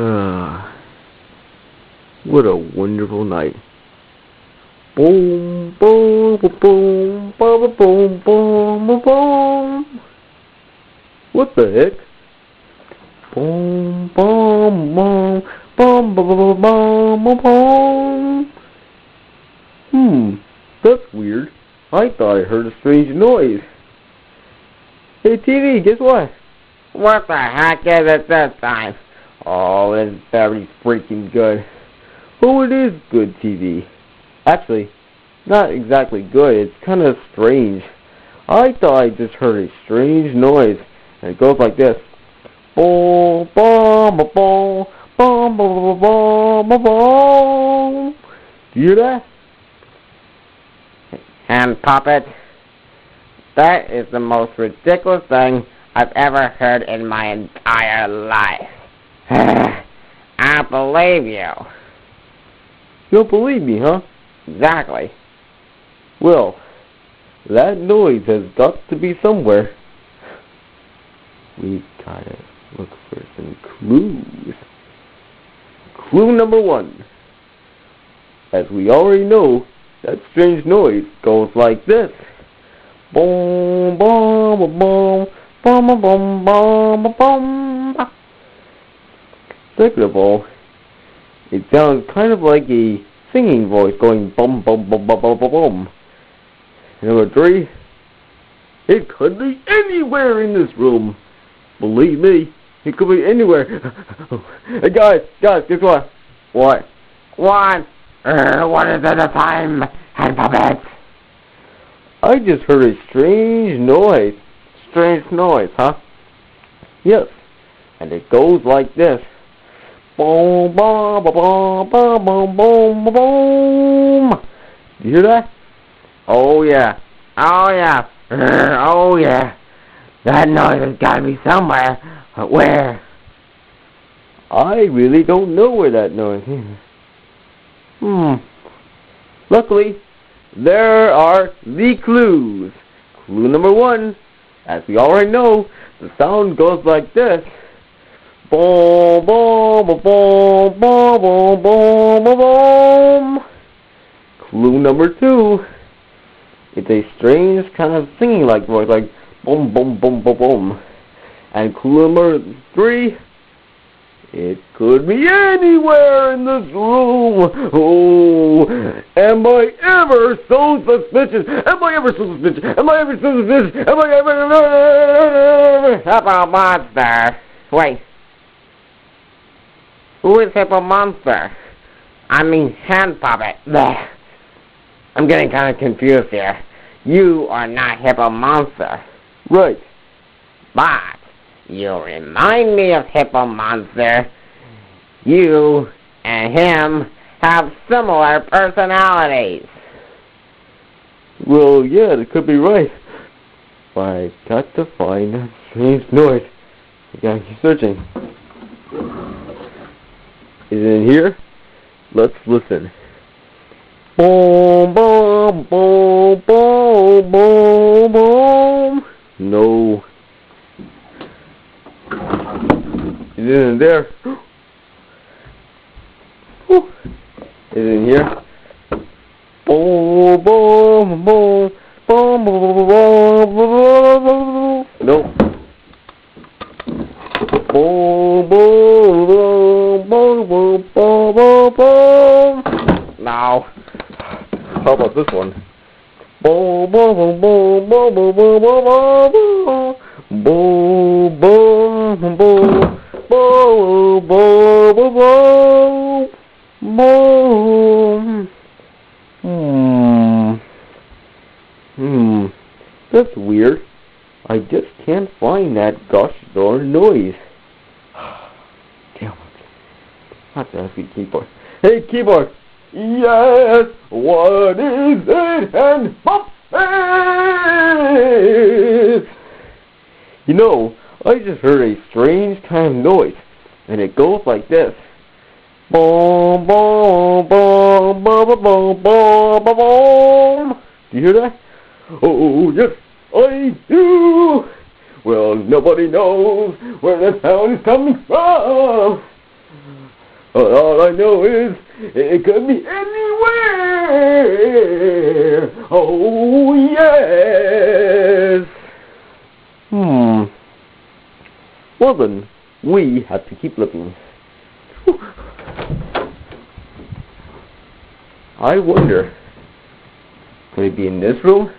Ah, what a wonderful night. Boom, boom, boom, boom, boom, boom, boom, boom. What the heck? Boom, boom, boom, boom, boom, boom, boom, boom, boom. That's weird. I thought I heard a strange noise. Hey TV, guess what? What the heck is it this time? Oh, it's very freaking good. Oh, it is good TV. Actually, not exactly good. It's kind of strange. I thought I just heard a strange noise, and it goes like this. Boom, boom, boom, boom, boom, boom, boom, boom, boom. Do you hear that? Hand puppet, that is the most ridiculous thing I've ever heard in my entire life. I don't believe you. You don't believe me, huh? Exactly. Well, that noise has got to be somewhere. We've gotta look for some clues. Clue number 1. As we already know, that strange noise goes like this. Boom, boom, boom, boom, boom, boom, boom, boom, boom. Second of all, it sounds kind of like a singing voice going bum, bum, bum, bum, bum, bum, bum. Number 3, it could be anywhere in this room. Believe me, it could be anywhere. Hey guys, guess what? What? What? What is it this time, hand puppet? I just heard a strange noise. Strange noise, huh? Yes. And it goes like this. Boom, boom, boom, boom, boom, boom, boom, boom. Do you hear that? Oh yeah. Oh yeah. Oh yeah. That noise has got to be somewhere. But where? I really don't know where that noise is. Luckily, there are the clues. Clue number 1. As we already know, the sound goes like this. Boom, boom, boom, boom, boom, boom, boom, boom. Clue number 2. It's a strange kind of singing like voice, like boom, boom, boom, boom, boom. And clue number 3. It could be anywhere in this room. Oh, am I ever so suspicious? Am I ever so suspicious? Am I ever so suspicious? Am I ever... Hippo Monster. Wait. Who is Hippo Monster? I mean hand puppet. Blech. I'm getting kind of confused here. You are not Hippo Monster. Right. But you remind me of Hippo Monster. You and him have similar personalities. Well, yeah, that could be right. But I got to find that strange noise. I gotta keep searching. Is it in here? Let's listen. Boom, boom, boom, boom, boom, boom. No. Is it in there? Is it in here? Boom, boom, boom, boom, boom, boom, boom. Nope. Boom, boom, boom, boom, boom, boom, boom, boom. No. How about this one? Boom, boom, boom, boom, boom, boom, boom, boom, boom, boom, boom, boom, boom, boom, boom, boom, boom. That's weird. I just can't find that gosh darn noise. Damn it. I have to ask the keyboard. Hey keyboard! Yes! What is it? And puppet! You know, I just heard a strange kind of noise, and it goes like this. Boom, boom, boom, boom, boom, boom, boom, boom. Do you hear that? Oh, yes, I do. Well, nobody knows where the sound is coming from. All I know is it could be anywhere. Oh, yes. Well then, we have to keep looking. I wonder, could it be in this room?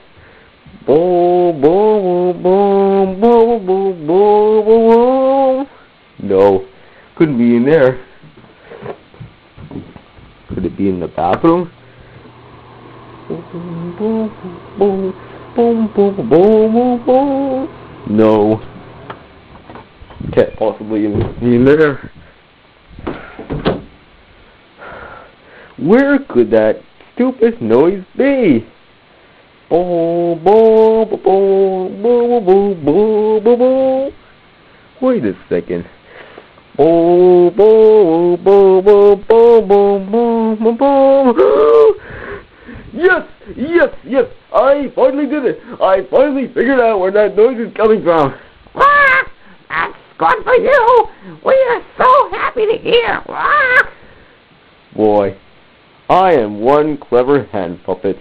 Boom, boom, boom, boom, boom, boom, boom. No, couldn't be in there. Could it be in the bathroom? Boom, boom, boom, boom, boom, boom, boom, boom. No, can't possibly be in there. Where could that stupid noise be? Boom, boom, boom, boom, boom, boom, boom, boom. Wait a second. Boom, boom, boom, boom, boom, boom, boom, boom, boom. Yes, yes, yes! I finally did it! I finally figured out where that noise is coming from. Wah! That's good for you! We are so happy to hear! Wah! Boy, I am one clever hand puppet.